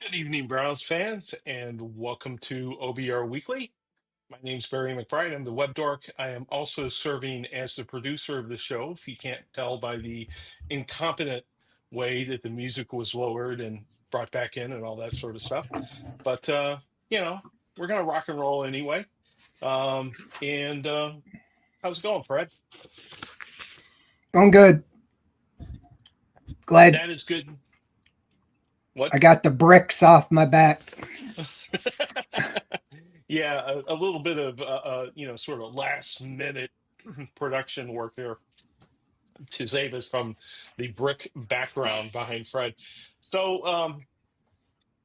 Good evening, Browns fans, and welcome to OBR Weekly. My name's Barry McBride. I'm the web dork. I am also serving as the producer of the show, if you can't tell by the incompetent way that the music was lowered and brought back in and all that sort of stuff. But, you know, we're going to rock and roll anyway. And how's it going, Fred? Going good. Glad That is good. What? I got the bricks off my back. Yeah, a little bit of, sort of last minute production work here to save us from the brick background behind Fred. So,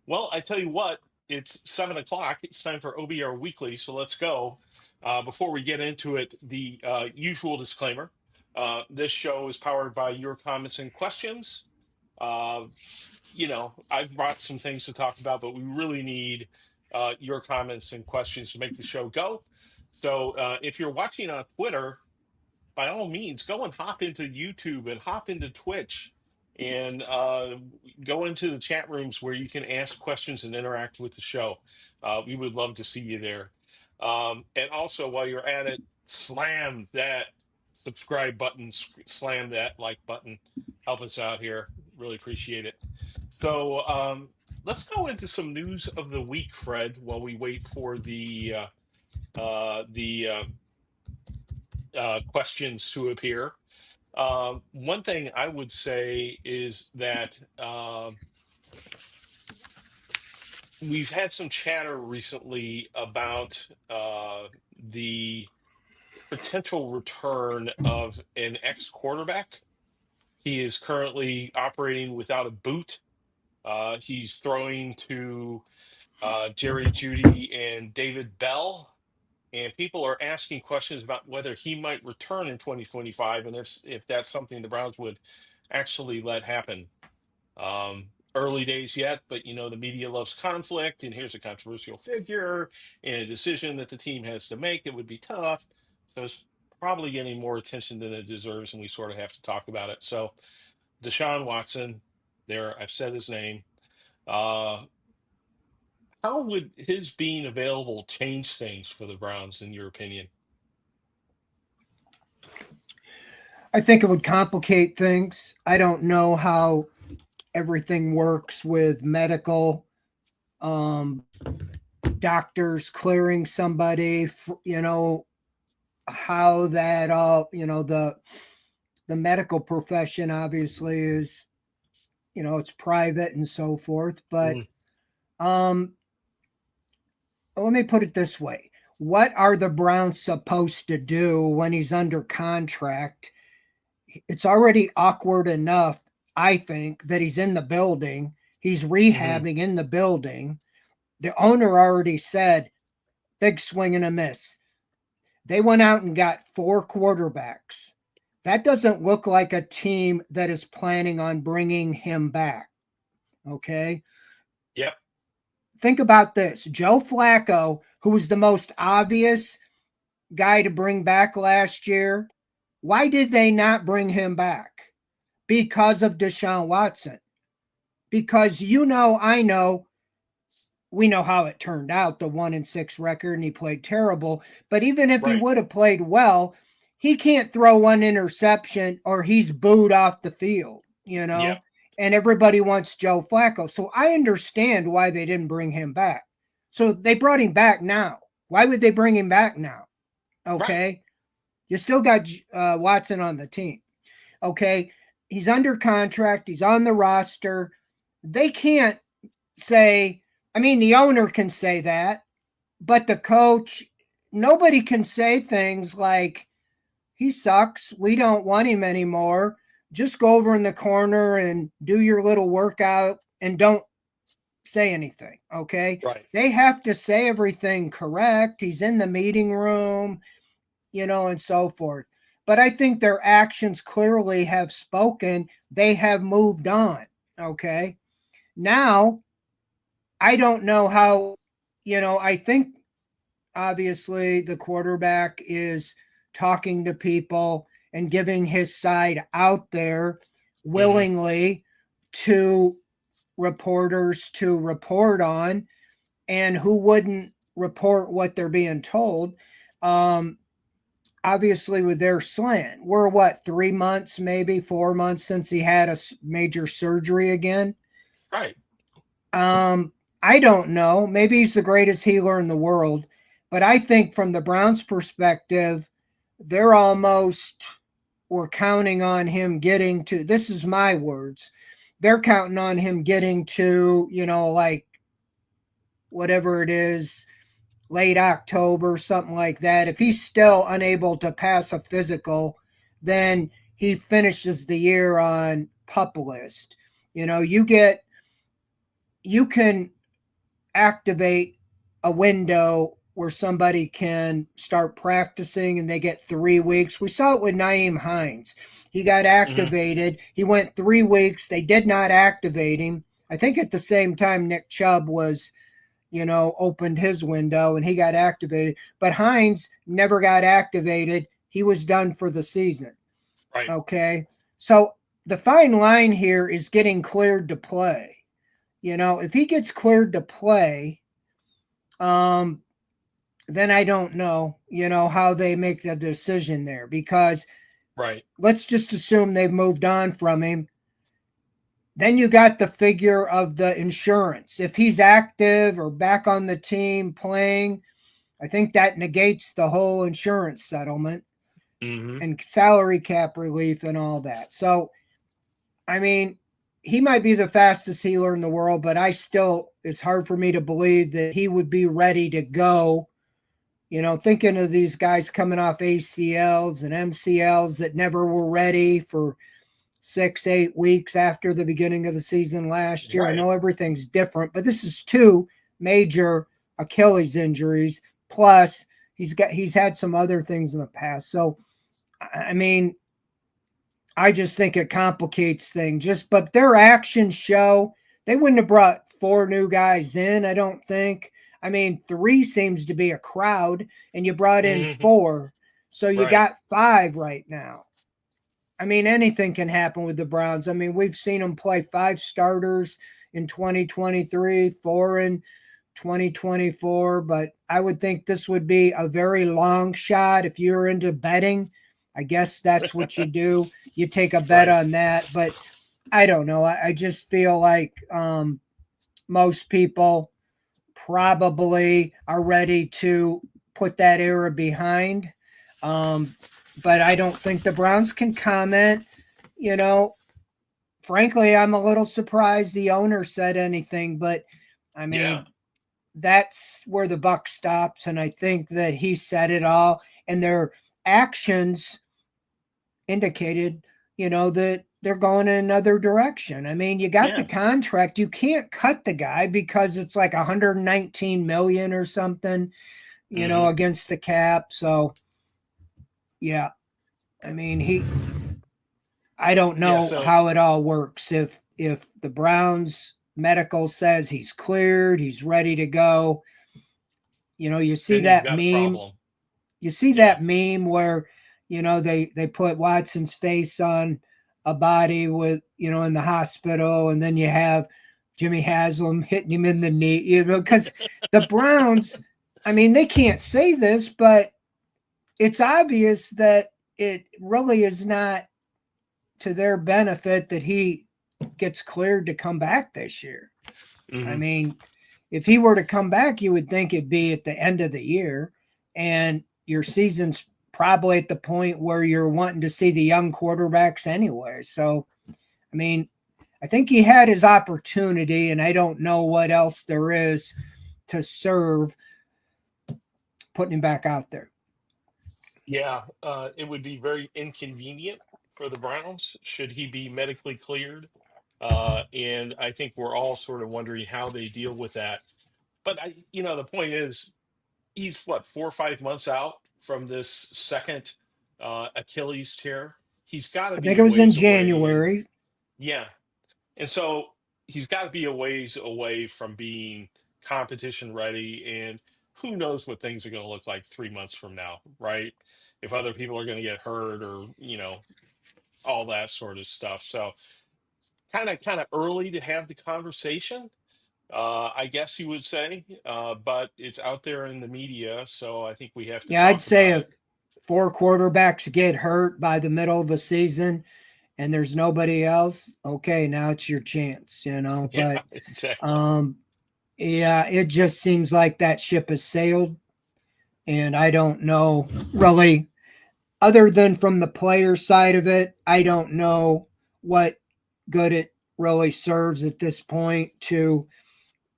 well, I tell you what, it's 7 o'clock. It's time for OBR Weekly. So let's go. Before we get into it, the usual disclaimer: this show is powered by your comments and questions. Uh, I've brought some things to talk about, but we really need your comments and questions to make the show go. So, if you're watching on Twitter, by all means, go and hop into YouTube and hop into Twitch and go into the chat rooms where you can ask questions and interact with the show. We would love to see you there. And also, while you're at it, slam that subscribe button, slam that like button. Help us out here. Really appreciate it. So let's go into some news of the week, Fred, while we wait for the questions to appear. One thing I would say is that we've had some chatter recently about the potential return of an ex quarterback. He is currently operating without a boot. He's throwing to Jerry Judy and David Bell. And people are asking questions about whether he might return in 2025 and if that's something the Browns would actually let happen. Early days yet, but the media loves conflict, and here's a controversial figure and a decision that the team has to make that would be tough. So it's probably getting more attention than it deserves, and we sort of have to talk about it. So Deshaun Watson, there, I've said his name. Uh, how would his being available change things for the Browns, in your opinion? I think it would complicate things. I don't know how everything works with medical doctors clearing somebody, how that all, the medical profession obviously is, it's private and so forth. But Mm, let me put it this way. What are the Browns supposed to do when he's under contract? It's already awkward enough, I think, that he's in the building. He's mhm. rehabbing in the building. The owner already said, big swing and a miss. They went out and got 4 quarterbacks. That doesn't look like a team that is planning on bringing him back. Okay. Yep. Think about this. Joe Flacco, who was the most obvious guy to bring back last year, why did they not bring him back? Because of Deshaun Watson. Because I know, we know how it turned out, the 1-6 record, and he played terrible. But even if he Right. would have played well, he can't throw one interception or he's booed off the field, Yep. and everybody wants Joe Flacco. So I understand why they didn't bring him back. So they brought him back now. Why would they bring him back now? Right. Okay. You still got Watson on the team. Okay. He's under contract. He's on the roster. They can't say, I mean, the owner can say that, but the coach, nobody can say things like, he sucks. We don't want him anymore. Just go over in the corner and do your little workout and don't say anything. Okay. Right. They have to say everything correct. He's in the meeting room, and so forth. But I think their actions clearly have spoken. They have moved on. Okay. Now, I don't know how, I think obviously the quarterback is talking to people and giving his side out there Hmm. willingly to reporters to report on and who wouldn't report what they're being told. Um, Obviously, with their slant, we're what, 3 months, maybe 4 months since he had a major surgery again. Right. Um, I don't know. Maybe he's the greatest healer in the world, but I think from the Browns' perspective, they're almost were counting on him getting to. This is my words. They're counting on him getting to, like whatever it is, late October, something like that. If he's still unable to pass a physical, then he finishes the year on PUP list. You can activate a window where somebody can start practicing and they get 3 weeks. We saw it with Naeem Hines. He got Hmm. activated. He went 3 weeks. They did not activate him. I think at the same time Nick Chubb was, opened his window and he got activated. But Hines never got activated. He was done for the season. Right. Okay. So the fine line here is getting cleared to play. If he gets cleared to play, um, then I don't know, how they make the decision there because Right. let's just assume they've moved on from him. Then you got the figure of the insurance. If he's active or back on the team playing, I think that negates the whole insurance settlement Hmm. and salary cap relief and all that. So, I mean, he might be the fastest healer in the world, but it's hard for me to believe that he would be ready to go. Thinking of these guys coming off ACLs and MCLs that never were ready for 6, 8 weeks after the beginning of the season last year. I Right. know everything's different, but this is two major Achilles injuries. Plus, he's had some other things in the past. So, I mean, I just think it complicates things. But their actions show they wouldn't have brought four new guys in. I don't think. I mean, three seems to be a crowd, and you brought in Hmm. four, so you Right. got five right now. I mean, anything can happen with the Browns. I mean, we've seen them play five starters in 2023, four in 2024, but I would think this would be a very long shot if you're into betting. I guess that's what you do. You take a bet Right. on that, but I don't know. I just feel like most people probably are ready to put that era behind. Um, but I don't think the Browns can comment. You know, Frankly, I'm a little surprised the owner said anything, but I Yeah. mean, that's where the buck stops. And I think that he said it all, and their actions indicated, that they're going in another direction. I mean, you got the Yeah. contract. You can't cut the guy because it's like 119 million or something, Hmm. against the cap. So, yeah, I mean, I don't Yeah. know So how it all works. If the Browns medical says he's cleared, he's ready to go. You see then you've that got a meme. problem. You see Yeah. that meme where they put Watson's face on a body with in the hospital, and then you have Jimmy Haslam hitting him in the knee. Because the Browns, I mean, they can't say this, but it's obvious that it really is not to their benefit that he gets cleared to come back this year. I Hmm. mean, if he were to come back, you would think it'd be at the end of the year, and your season's probably at the point where you're wanting to see the young quarterbacks anyway. So, I mean, I think he had his opportunity, and I don't know what else there is to serve putting him back out there. Yeah. It would be very inconvenient for the Browns should he be medically cleared. And I think we're all sort of wondering how they deal with that. But the point is, he's what, 4 or 5 months out from this second Achilles tear. He's got to I be think a it was in ways away, and January. yeah, and so he's got to be a ways away from being competition ready. And who knows what things are going to look like 3 months from now, right? If other people are going to get hurt or all that sort of stuff. So kind of early to have the conversation. I guess you would say, but it's out there in the media, so I think we have to Yeah, I'd talk say about if it. 4 quarterbacks get hurt by the middle of the season and there's nobody else, okay, now it's your chance, Yeah, But exactly. um, yeah, it just seems like that ship has sailed, and I don't know really, other than from the player side of it, I don't know what good it really serves at this point to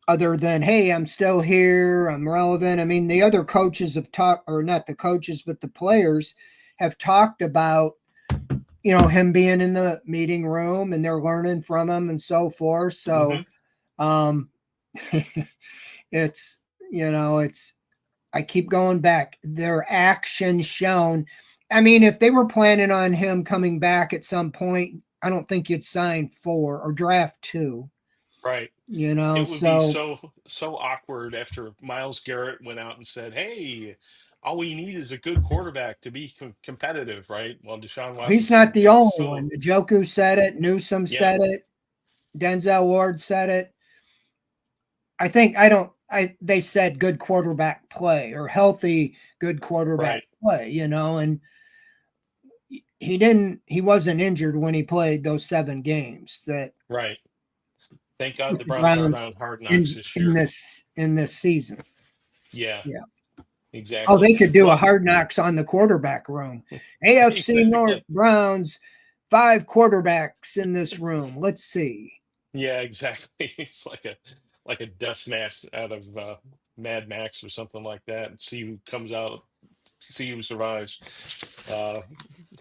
other than, hey, I'm still here, I'm relevant. I mean, the other coaches have talked, or not the coaches, but the players have talked about, him being in the meeting room and they're learning from him and so forth. Hmm. So, um, it's, it's, I keep going back. Their actions shown. I mean, if they were planning on him coming back at some point, I don't think you'd sign 4 or draft 2, Right. It would be So so awkward after Miles Garrett went out and said, "Hey, all we need is a good quarterback to be competitive," right? Well, Deshaun Watson he's not the only still, one. Njoku said it. Newsom yeah, said it. Denzel Ward said it. I think I don't. I they said good quarterback play or healthy good quarterback right, play. And he didn't. He wasn't injured when he played those 7 games that right. Thank God with the the Browns aren't Browns on Hard Knocks in this in year. this season. Yeah, Yeah. Oh, exactly. they could do a Well, hard knocks on the quarterback room. AFC North exactly. Browns, 5 quarterbacks in this room. Let's see. Yeah, exactly. It's like a death match out of Mad Max or something like that. And see who comes out, see who survives. Uh,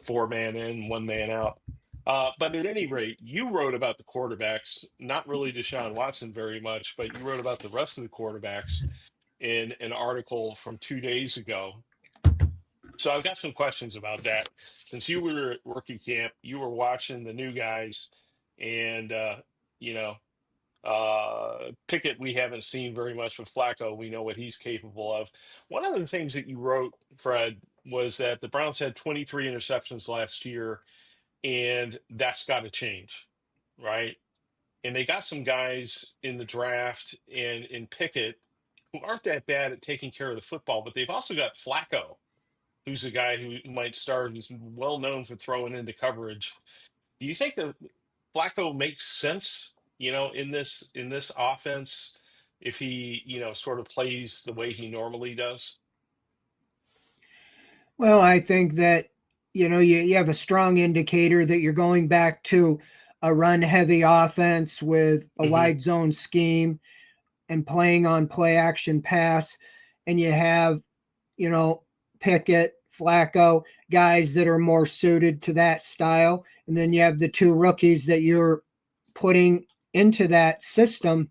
4 man in, 1 man out. But at any rate, you wrote about the quarterbacks, not really Deshaun Watson very much, but you wrote about the rest of the quarterbacks in an article from 2 days ago. So I've got some questions about that. Since you were at rookie camp, you were watching the new guys, and you know, Pickett, we haven't seen very much with Flacco. We know what he's capable of. One of the things that you wrote, Fred, was that the Browns had 23 interceptions last year, and that's got to change, right? And they got some guys in the draft and in Pickett who aren't that bad at taking care of the football, but they've also got Flacco, who's a guy who might start, who's well known for throwing into coverage. Do you think that Flacco makes sense, in this offense if he, sort of plays the way he normally does? Well, I think that, you have a strong indicator that you're going back to a run heavy offense with a Hmm. wide zone scheme and playing on play action pass. And you have, you know, Pickett, Flacco, guys that are more suited to that style. And then you have the 2 rookies that you're putting into that system.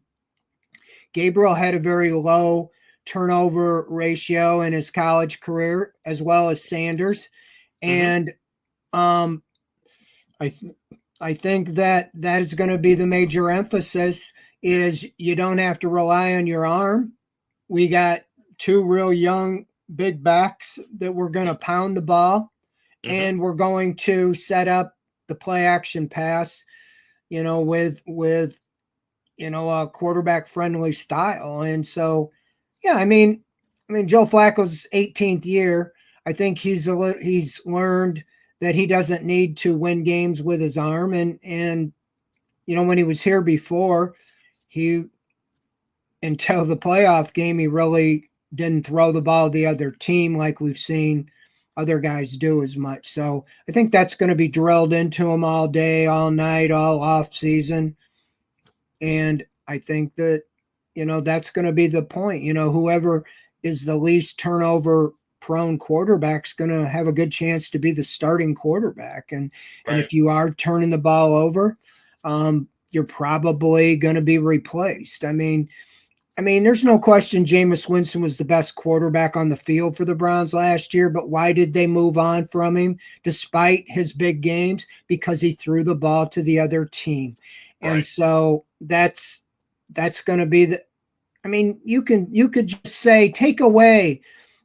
Gabriel had a very low turnover ratio in his college career, as well as Sanders. Hmm. And um, I, th- I think that that is going to be the major emphasis is you don't have to rely on your arm. We got 2 real young big backs that we're going to pound the ball, Hmm. and we're going to set up the play action pass, with a quarterback friendly style. And so, yeah, I mean Joe Flacco's 18th year. I think he's learned that he doesn't need to win games with his arm, and when he was here before, he until the playoff game he really didn't throw the ball to the other team like we've seen other guys do as much. So I think that's going to be drilled into him all day, all night, all off season. And I think that, that's going to be the point. Whoever is the least turnover prone quarterback's going to have a good chance to be the starting quarterback. And Right. if you are turning the ball over, you're probably going to be replaced. I mean, there's no question Jameis Winston was the best quarterback on the field for the Browns last year, but why did they move on from him despite his big games? Because he threw the ball to the other team. And Right. so that's going to be you could just say take away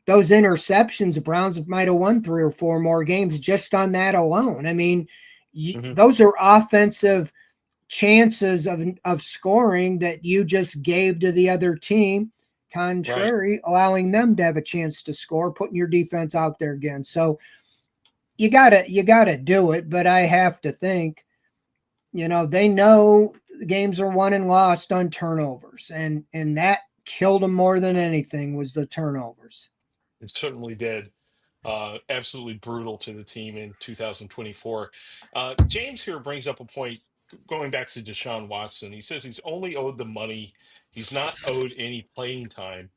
those interceptions, the Browns might have won 3 or 4 more games just on that alone. I mean, Hmm. those are offensive chances of scoring that you just gave to the other team, Right. contrary, allowing them to have a chance to score, putting your defense out there again. So you gotta do it, but I have to think, they know the games are won and lost on turnovers, and that killed them more than anything was the turnovers. It certainly did. Absolutely brutal to the team in 2024. James here brings up a point going back to Deshaun Watson. He says he's only owed the money, he's not owed any playing time.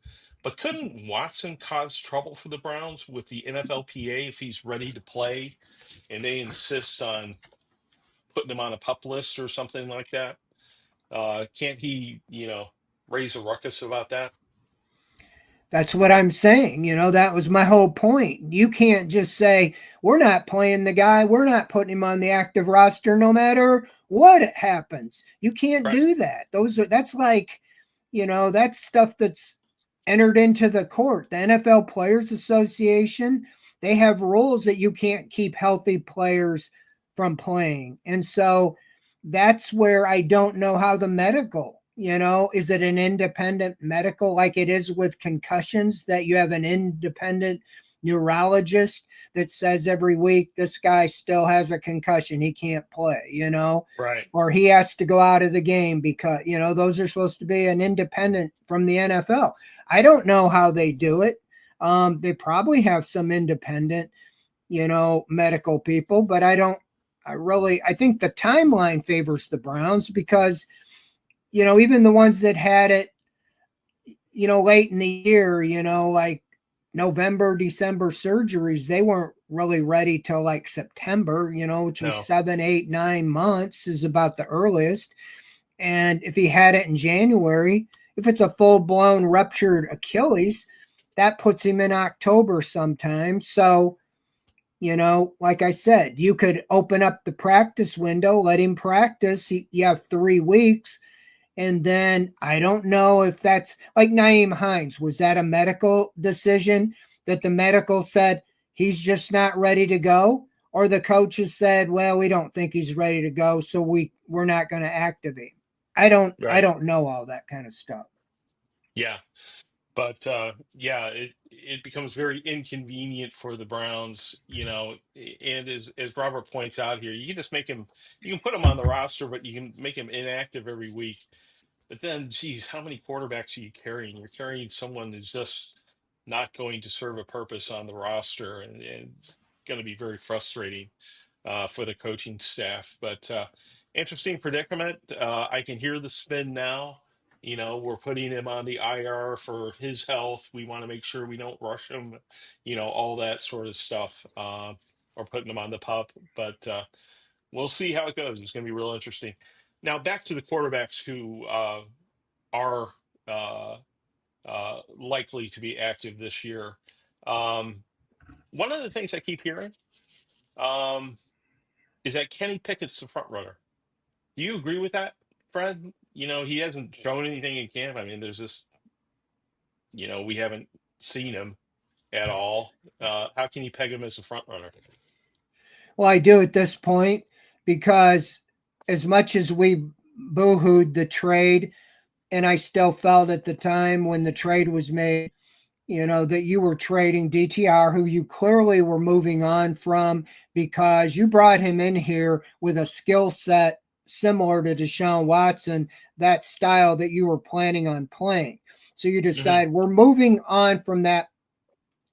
But couldn't Watson cause trouble for the Browns with the NFLPA if he's ready to play and they insist on putting him on a pup list or something like that? Can't he, raise a ruckus about that? That's what I'm saying. That was my whole point. You can't just say, we're not playing the guy, we're not putting him on the active roster no matter what happens. You can't Right. do that. That's like, that's stuff that's entered into the court. The NFL Players Association, they have rules that you can't keep healthy players from playing. And so that's where I don't know how the medical, is it an independent medical like it is with concussions, that you have an independent neurologist that says every week this guy still has a concussion, he can't play, Right. or he has to go out of the game because, those are supposed to be an independent from the NFL. I don't know how they do it. They probably have some independent, medical people, but I think the timeline favors the Browns because, even the ones that had it, late in the year, like November, December surgeries, they weren't really ready till like September, which was No. 7, 8, 9 months is about the earliest. And if he had it in January, if it's a full blown ruptured Achilles, that puts him in October sometime. So, like I said, you could open up the practice window, let him practice. You have 3 weeks. And then I don't know if that's like Naeem Hines. Was that a medical decision that the medical said he's just not ready to go? Or the coaches said, well, we don't think he's ready to go, so we're not going to activate. I Right. don't know all that kind of stuff. Yeah. But yeah, it becomes very inconvenient for the Browns, and as Robert points out here, you can just make him, you can put him on the roster, but you can make him inactive every week. But then, geez, how many quarterbacks are you carrying? You're carrying someone who's just not going to serve a purpose on the roster, and it's going to be very frustrating for the coaching staff. But interesting predicament. I can hear the spin now. We're putting him on the IR for his health. We want to make sure we don't rush him, all that sort of stuff, or putting him on the pup. But we'll see how it goes. It's going to be real interesting. Now, back to the quarterbacks who are likely to be active this year. Um, One of the things I keep hearing um, is that Kenny Pickett's the front runner. Do you agree with that, Fred? He hasn't shown anything in camp. I mean, there's just, we haven't seen him at all. How can you peg him as a front runner? Well, I do at this point because as much as we boohooed the trade, and I still felt at the time when the trade was made, that you were trading DTR, who you clearly were moving on from because you brought him in here with a skill set similar to Deshaun Watson, that style that you were planning on playing. So you Hmm. decide we're moving on from that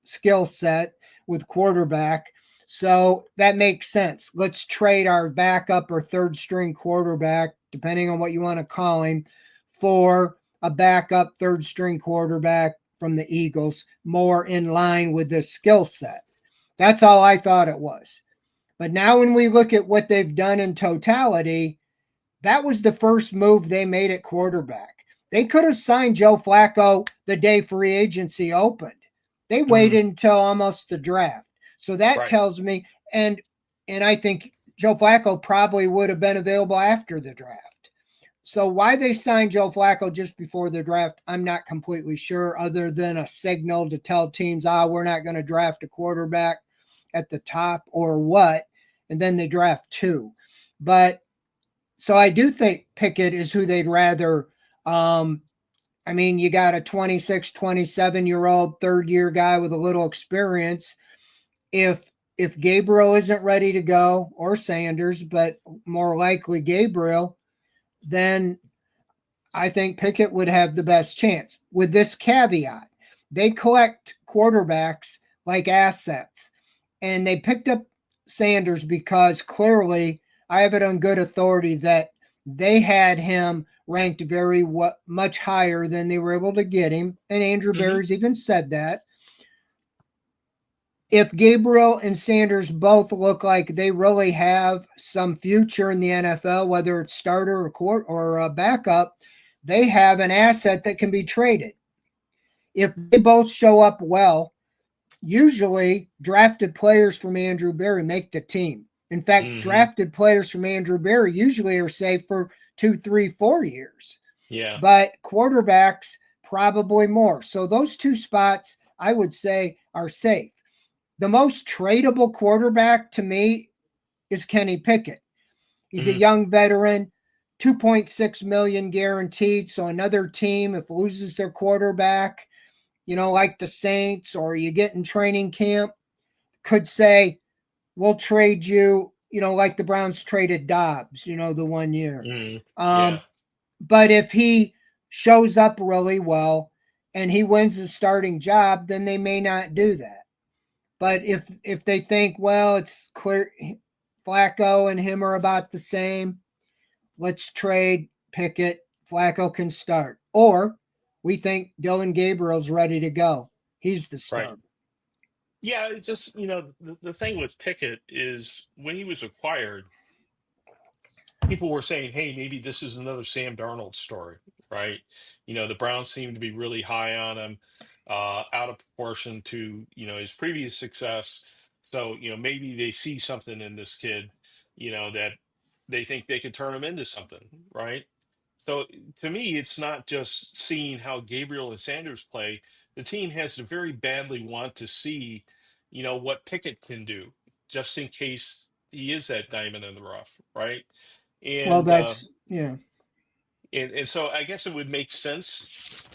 skill set with quarterback. So that makes sense. Let's trade our backup or third string quarterback, depending on what you want to call him, for a backup third string quarterback from the Eagles, more in line with the skill set. That's all I thought it was. But now, when we look at what they've done in totality, that was the first move they made at quarterback. They could have signed Joe Flacco the day free agency opened. They Hmm. waited until almost the draft. So that Right. tells me, and I think Joe Flacco probably would have been available after the draft. So why they signed Joe Flacco just before the draft, I'm not completely sure, other than a signal to tell teams, we're not going to draft a quarterback at the top or what. And then they draft two. But So I do think Pickett is who they'd rather. I mean, you got a 26, 27-year-old third-year guy with a little experience. If Gabriel isn't ready to go, or Sanders, but more likely Gabriel, then I think Pickett would have the best chance. With this caveat, they collect quarterbacks like assets, and they picked up Sanders because clearly I have it on good authority that they had him ranked very much higher than they were able to get him, and Andrew Hmm. Barry's even said that. If Gabriel and Sanders both look like they really have some future in the NFL, whether it's starter or a backup, they have an asset that can be traded. If they both show up well, usually drafted players from Andrew Barry make the team. In fact, Hmm. drafted players from Andrew Barry usually are safe for 2, 3, 4 years, Yeah. but quarterbacks probably more. So those two spots, I would say, are safe. The most tradable quarterback to me is Kenny Pickett. He's a Hmm. young veteran, 2.6 million guaranteed. So another team, if loses their quarterback, like the Saints, or you get in training camp, could say, we'll trade you, like the Browns traded Dobbs, the 1 year. Hmm. Yeah. Um, but if he shows up really well and he wins the starting job, then they may not do that. But if they think, well, it's clear Flacco and him are about the same, let's trade Pickett. Flacco can start. Or we think Dylan Gabriel's ready to go. He's the Right. starter. Yeah. It's just, the thing with Pickett is when he was acquired, people were saying, hey, maybe this is another Sam Darnold story, right? The Browns seem to be really high on him, out of proportion to, his previous success. So, maybe they see something in this kid, that they think they could turn him into something, right? So to me, it's not just seeing how Gabriel and Sanders play. The team has to very badly want to see, what Pickett can do, just in case he is that diamond in the rough, right? Well, and uh, that's, yeah. and so I guess it would make sense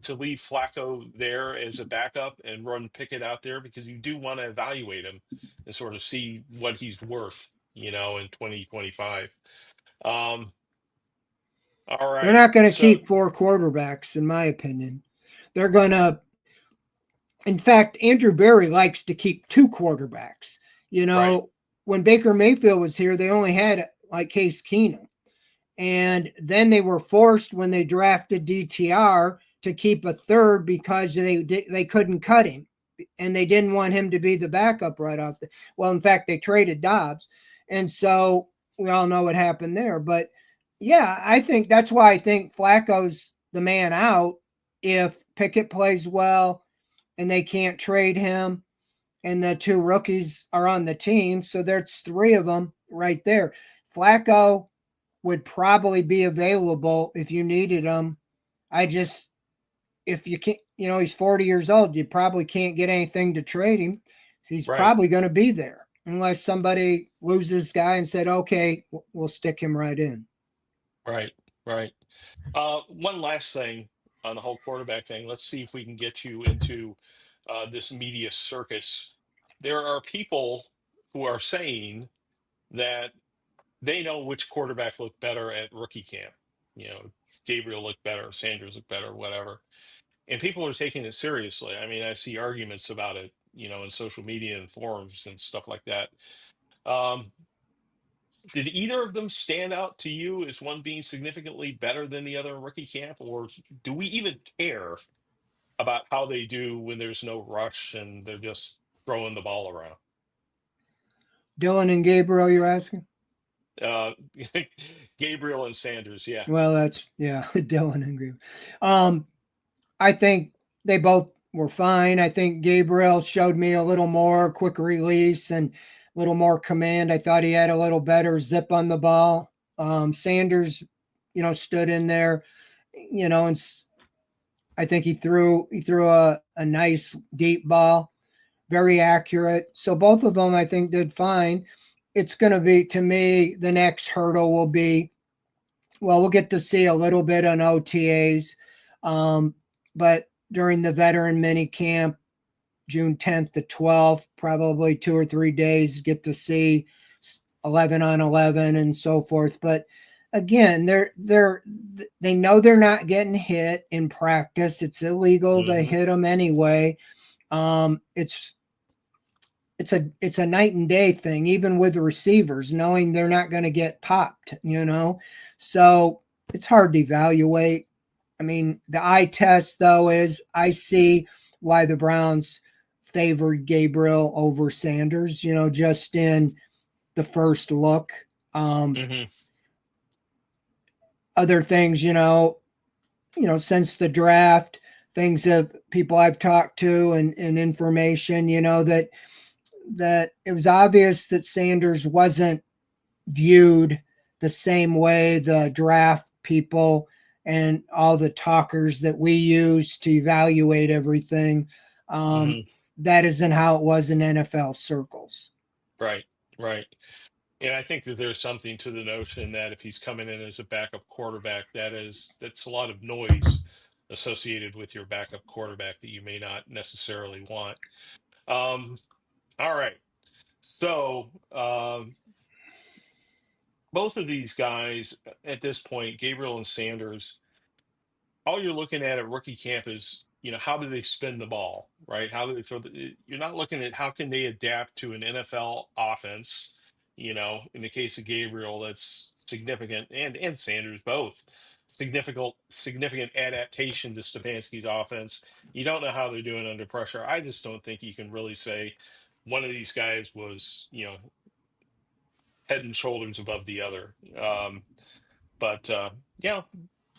to leave Flacco there as a backup and run Pickett out there because you do want to evaluate him and sort of see what he's worth, in 2025. Um, all They're right, not going to so keep four quarterbacks, in my opinion. They're going to, in fact, Andrew Barry likes to keep two quarterbacks. You right, know, when Baker Mayfield was here, they only had like Case Keenum. And then they were forced when they drafted DTR to keep a third because they couldn't cut him, and they didn't want him to be the backup right off the. Well, in fact, they traded Dobbs, and so we all know what happened there. But yeah, I think that's why I think Flacco's the man out if Pickett plays well and they can't trade him, and the two rookies are on the team. So there's three of them right there. Flacco would probably be available if you needed him. I just, if you can't, he's 40 years old, you probably can't get anything to trade him. So he's right, probably going to be there unless somebody loses this guy and said, okay, we'll stick him right in. right, right. One last thing on the whole quarterback thing. Let's see if we can get you into this media circus. There are people who are saying that they know which quarterback looked better at rookie camp. Gabriel looked better, Sanders looked better, whatever. And people are taking it seriously. I mean, I see arguments about it, in social media and forums and stuff like that. Um, did either of them stand out to you as one being significantly better than the other in rookie camp, or do we even care about how they do when there's no rush and they're just throwing the ball around? Dylan and Gabriel, you're asking? Uh, Gabriel and Sanders, yeah, Well, that's, yeah, Dylan and Gabriel. Um, I think they both were fine. I think Gabriel showed me a little more quick release and a little more command. I thought he had a little better zip on the ball. Sanders, stood in there, and I think he threw a nice deep ball, very accurate. So both of them, I think, did fine. It's going to be, to me, the next hurdle will be well, we'll get to see a little bit on OTAs, but during the veteran mini camp, June 10th to 12th, probably 2 or 3 days, get to see 11 on 11 and so forth. But again, they know they're not getting hit in practice. It's illegal to Mm-hmm. hit them anyway. It's a night and day thing, even with the receivers, knowing they're not going to get popped, So it's hard to evaluate. I mean, the eye test, though, is I see why the Browns favored Gabriel over Sanders, just in the first look. Mm-hmm. Other things, since the draft, things of people I've talked to and information, that it was obvious that Sanders wasn't viewed the same way the draft people and all the talkers that we use to evaluate everything. Um, Mm-hmm. that isn't how it was in NFL circles. Right. Right. And I think that there's something to the notion that if he's coming in as a backup quarterback, that's a lot of noise associated with your backup quarterback that you may not necessarily want. Um, all right. So both of these guys at this point, Gabriel and Sanders, all you're looking at rookie camp is, how do they spin the ball, right? How do they you're not looking at how can they adapt to an NFL offense. In the case of Gabriel, that's significant, and Sanders both significant adaptation to Stefanski's offense. You don't know how they're doing under pressure. I just don't think you can really say one of these guys was, head and shoulders above the other. But yeah,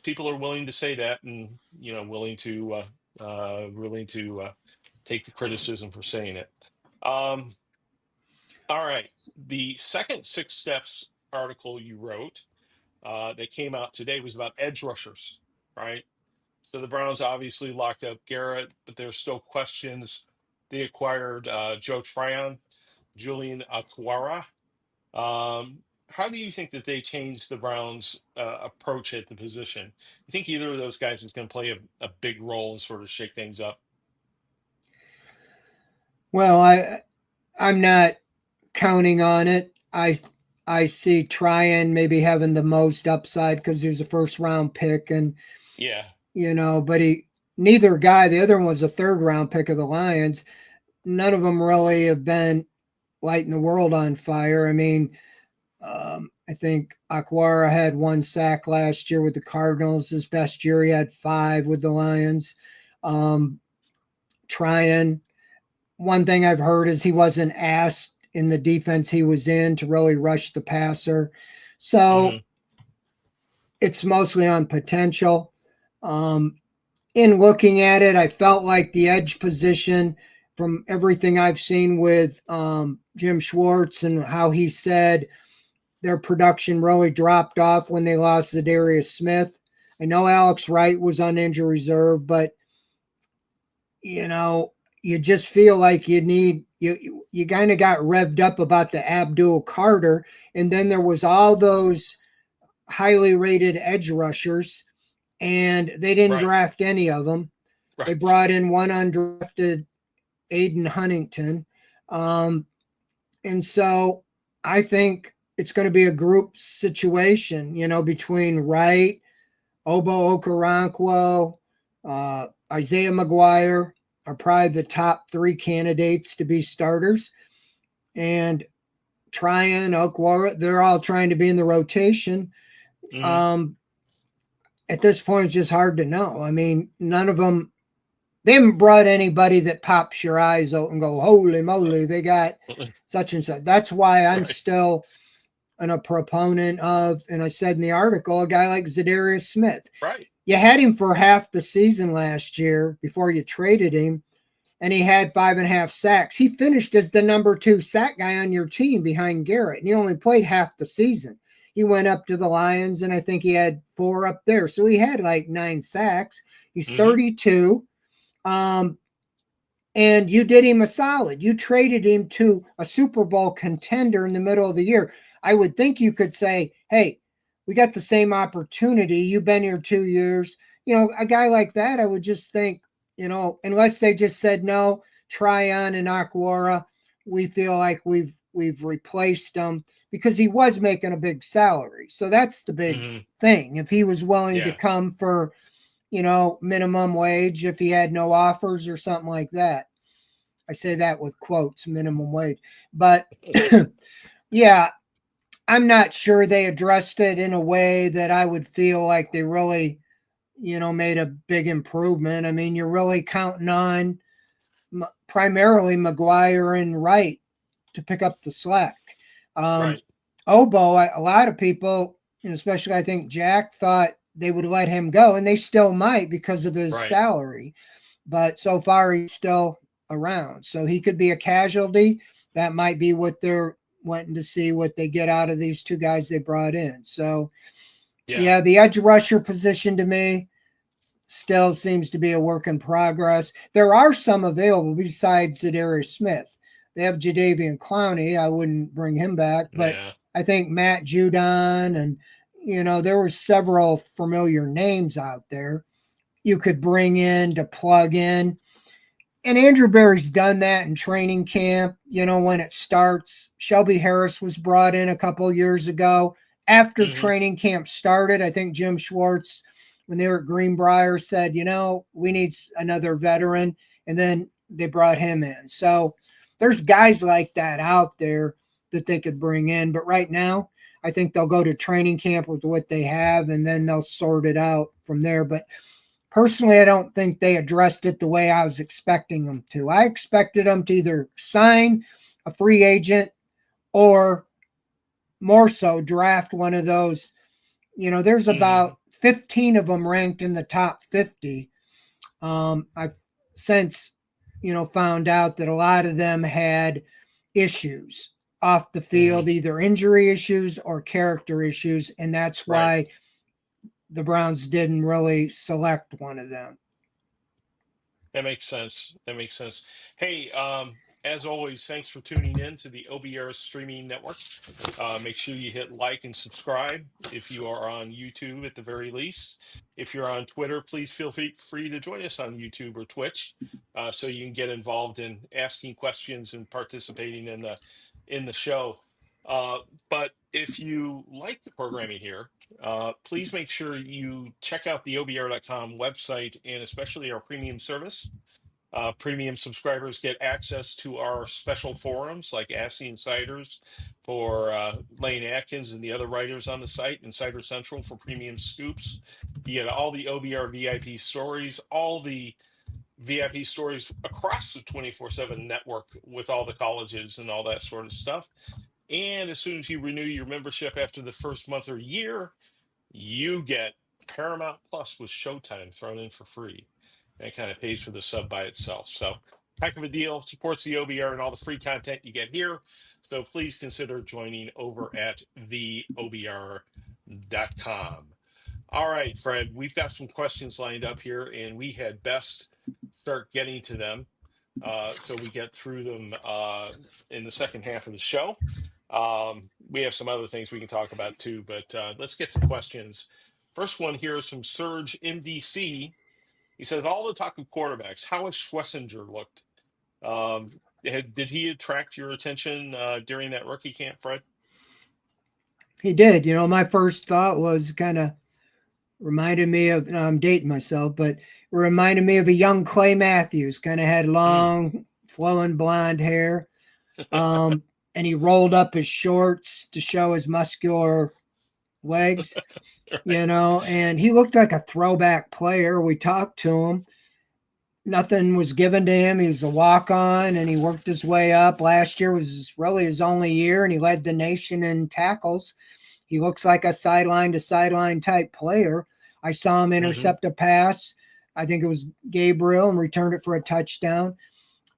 people are willing to say that, and willing to take the criticism for saying it. Um, all right, the second Six Steps article you wrote that came out today was about edge rushers, right? So the Browns obviously locked up Garrett, but there's still questions. They acquired Joe Tryon, Julian Aquara. How do you think that they changed the Browns' approach at the position? You think either of those guys is going to play a big role and sort of shake things up? Well, I'm not counting on it. I see Tryon maybe having the most upside because there's a first round pick, and Yeah, but neither guy. The other one was a third round pick of the Lions. None of them really have been lighting the world on fire. I mean, I think Aquara had 1 sack last year with the Cardinals. His best year, he had 5 with the Lions. Um, Tryon, one thing I've heard is he wasn't asked in the defense he was in to really rush the passer. So hmm it's mostly on potential. In looking at it, I felt like the edge position, from everything I've seen with Jim Schwartz and how he said their production really dropped off when they lost Zadarius Smith. I know Alex Wright was on injury reserve, but you just feel like you kind of got revved up about the Abdul Carter, and then there was all those highly rated edge rushers, and they didn't right, draft any of them. They right, brought in one undrafted Aiden Huntington. Um, and so I think it's going to be a group situation, between Wright, Obo Okoronkwo, Isaiah McGuire are probably the top 3 candidates to be starters. And Tryon, Okwara, they're all trying to be in the rotation. hmm Um, at this point, it's just hard to know. I mean, none of them, they haven't brought anybody that pops your eyes out and go, holy moly, they got such and such. That's why I'm right, still a proponent of, and I said in the article, a guy like Zadarius Smith. right, You had him for half the season last year before you traded him, and he had 5.5 sacks. He finished as the number 2 sack guy on your team behind Garrett, and he only played half the season. He went up to the Lions, and I think he had 4 up there. So he had like 9 sacks. He's hmm 32. And you did him a solid. You traded him to a Super Bowl contender in the middle of the year. I would think you could say, hey, we got the same opportunity. You've been here 2 years. A guy like that, I would just think, unless they just said no, Tryon and Aquara, we feel like we've replaced him because he was making a big salary. So that's the big Hmm. thing. If he was willing to Yeah. come for, minimum wage, if he had no offers or something like that. I say that with quotes, minimum wage. But yeah, I'm not sure they addressed it in a way that I would feel like they really, made a big improvement. I mean, you're really counting on primarily McGuire and Wright to pick up the slack. Um, Right. Obo, a lot of people, especially I think Jack, thought they would let him go, and they still might because of his Right. salary. But so far, he's still around. So he could be a casualty. That might be what they're wanting to see what they get out of these two guys they brought in. So, Yeah. yeah, the edge rusher position to me still seems to be a work in progress. There are some available besides Zadarius Smith. They have Jadeveon Clowney. I wouldn't bring him back, but Yeah. I think Matt Judon and there were several familiar names out there you could bring in to plug in. And Andrew Berry's done that in training camp, when it starts. Shelby Harris was brought in a couple years ago. After Hmm. training camp started, I think Jim Schwartz, when they were at Greenbrier, said, we need another veteran. And then they brought him in. So there's guys like that out there that they could bring in. But right now, I think they'll go to training camp with what they have and then they'll sort it out from there. But personally, I don't think they addressed it the way I was expecting them to. I expected them to either sign a free agent or more so draft one of those. There's Hmm. about 15 of them ranked in the top 50. I've since, found out that a lot of them had issues off the Hmm. field, either injury issues or character issues. And that's Right. why the Browns didn't really select one of them. That makes sense. That makes sense. Hey, as always, thanks for tuning in to the OBR streaming network. Make sure you hit like and subscribe if you are on YouTube at the very least. If you're on Twitter, please feel free to join us on YouTube or Twitch, so you can get involved in asking questions and participating in the show. Uh, but if you like the programming here, please make sure you check out the OBR.com website and especially our premium service. Premium subscribers get access to our special forums like Ask the Insiders for Lane Atkins and the other writers on the site, Insider Central for premium scoops. You get all the OBR VIP stories, all the VIP stories across the 24/7 network with all the colleges and all that sort of stuff. And as soon as you renew your membership after the first month or year, you get Paramount Plus with Showtime thrown in for free. That kind of pays for the sub by itself. So, heck of a deal. Supports the OBR and all the free content you get here. So, please consider joining over at theobr.com. All right, Fred, we've got some questions lined up here, and we had best start getting to them so we get through them in the second half of the show. We have some other things we can talk about too, but let's get to questions. First one here is from Serge MDC. He says, all the talk of quarterbacks, how has Schlesinger looked? Did he attract your attention during that rookie camp, Fred? He did. My first thought was kind of reminded me of, I'm dating myself, but reminded me of a young Clay Matthews, kind of had Mm. long, flowing blonde hair. Um, and he rolled up his shorts to show his muscular legs, Right. and he looked like a throwback player. We talked to him. Nothing was given to him. He was a walk on and he worked his way up. Last year was really his only year, and he led the nation in tackles. He looks like a sideline to sideline type player. I saw him Hmm. intercept a pass. I think it was Gabriel and returned it for a touchdown.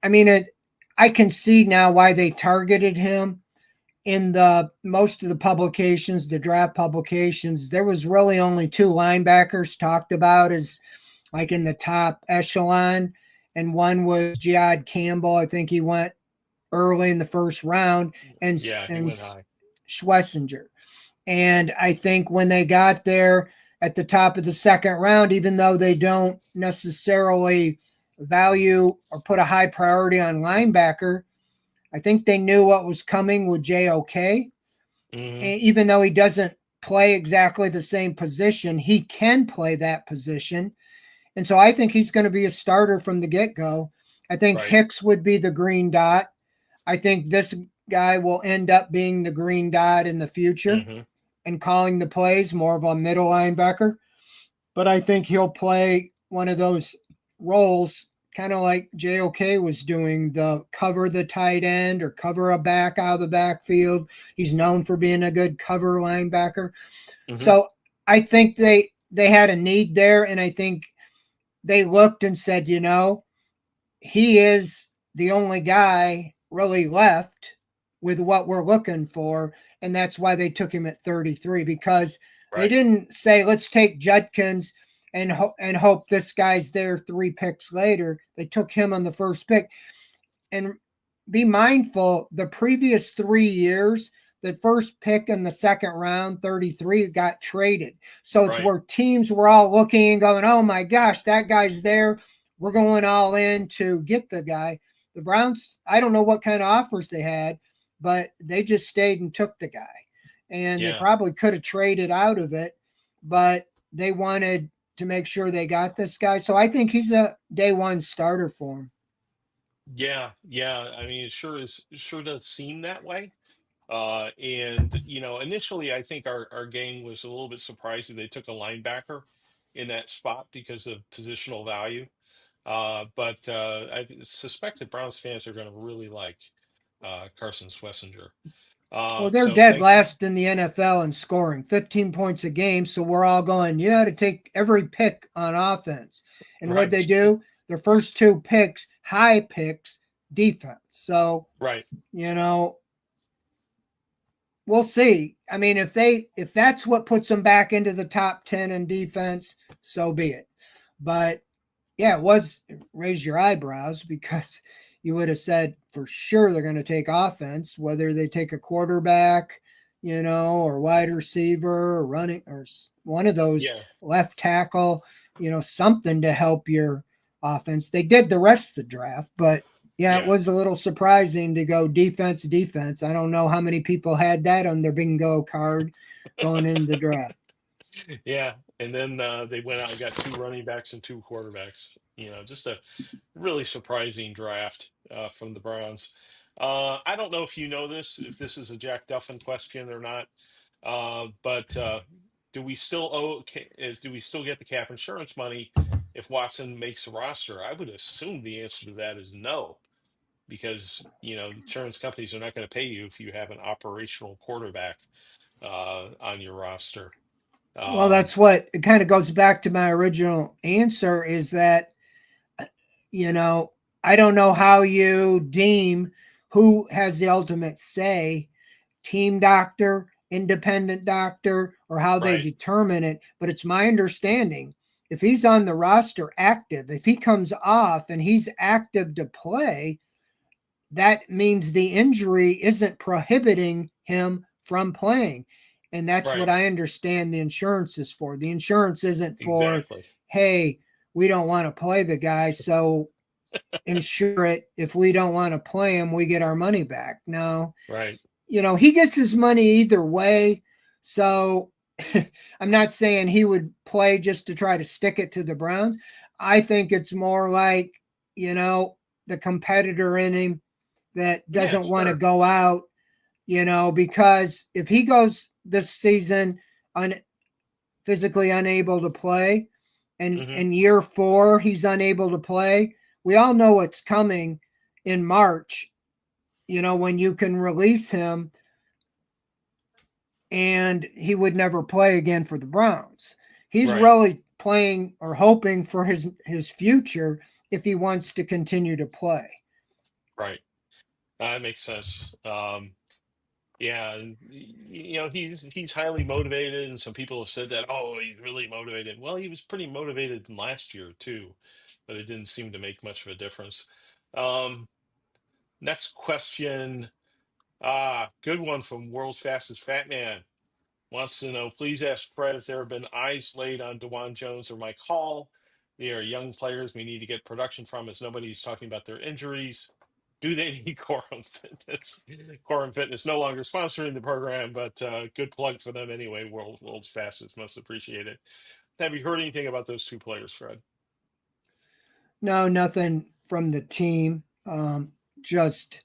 I mean, I can see now why they targeted him in the most of the publications, the draft publications. There was really only two linebackers talked about as like in the top echelon, and one was Jihad Campbell. I think he went early in the first round, and Yeah, he and went high. Schlesinger. And I think when they got there at the top of the second round, even though they don't necessarily value or put a high priority on linebacker, I think they knew what was coming with JOK. Hmm. And even though he doesn't play exactly the same position, he can play that position. And so I think he's going to be a starter from the get go. I think Right. Hicks would be the green dot. I think this guy will end up being the green dot in the future Hmm. and calling the plays, more of a middle linebacker. But I think he'll play one of those roles, kind of like JOK was doing, the cover the tight end or cover a back out of the backfield. He's known for being a good cover linebacker. Hmm. So I think they had a need there, and I think they looked and said, he is the only guy really left with what we're looking for. And that's why they took him at 33, because they Right. didn't say, let's take Judkins and hope this guy's there 3 picks later. They took him on the first pick. And be mindful, the previous 3 years, the first pick in the second round, 33, got traded. So it's Right. where teams were all looking and going, oh my gosh, that guy's there. We're going all in to get the guy. The Browns, I don't know what kind of offers they had, but they just stayed and took the guy. And they Yeah. probably could have traded out of it, but they wanted to make sure they got this guy. So I think he's a day one starter for him. Yeah. Yeah. I mean, it sure does seem that way. And initially, I think our gang was a little bit surprised that they took a linebacker in that spot because of positional value. But I suspect that Browns fans are going to really like Carson Schlesinger. Well, they're So dead thanks. last in the NFL in scoring, 15 points a game. So we're all going, you got to take every pick on offense. And what they Right. do, their first 2 picks, high picks, defense. So, Right. you know, we'll see. I mean, if that's what puts them back into the top 10 in defense, so be it. But yeah, it was raise your eyebrows because you would have said for sure they're going to take offense, whether they take a quarterback, or wide receiver or running or one of those, Yeah. left tackle, something to help your offense. They did the rest of the draft, but yeah, it Yeah. was a little surprising to go defense, defense. I don't know how many people had that on their bingo card going in the draft. Yeah. And then they went out and got two running backs and two quarterbacks. Just a really surprising draft from the Browns. I don't know if you know this, if this is a Jack Duffin question or not, but do we still do we still get the cap insurance money if Watson makes a roster? I would assume the answer to that is no, because insurance companies are not going to pay you if you have an operational quarterback on your roster. Well, Um, that's what it kind of goes back to my original answer is that, you know, I don't know how you deem who has the ultimate say, team doctor, independent doctor, or how they right. determine it. But it's my understanding if he's on the roster active, if he comes off and he's active to play, that means the injury isn't prohibiting him from playing. And that's what Right. I understand the insurance is for. The insurance isn't for, Exactly. hey, we don't want to play the guy, so insure it. If we don't want to play him, we get our money back. No, Right. he gets his money either way. So I'm not saying he would play just to try to stick it to the Browns. I think it's more like, you know, the competitor in him that Yeah. doesn't want to Sure. go out, because if he goes this season physically unable to play, and Hmm. in year 4 he's unable to play, we all know what's coming in March, when you can release him and he would never play again for the Browns. He's Right. really playing or hoping for his future if he wants to continue to play. Right. That makes sense. Yeah, and he's highly motivated, and some people have said that, oh, he's really motivated. Well, he was pretty motivated last year too, but it didn't seem to make much of a difference. Um, Next question. Good one from World's Fastest Fat Man. wants to know, please ask Fred if there have been eyes laid on DeJuan Jones or Mike Hall. They are young players we need to get production from, as nobody's talking about their injuries. Do they need Quorum Fitness? Quorum Fitness no longer sponsoring the program, but good plug for them anyway. World's fastest, most appreciated. Have you heard anything about those two players, Fred? No, nothing from the team. Just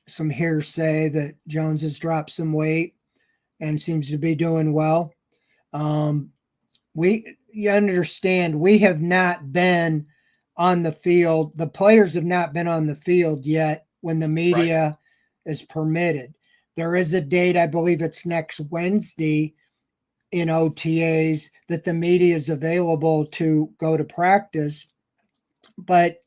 some hearsay that Jones has dropped some weight and seems to be doing well. You understand, we have not been on the field. The players have not been on the field yet when the Right, media is permitted. There is a date, I believe it's next Wednesday in OTAs, that the media is available to go to practice, but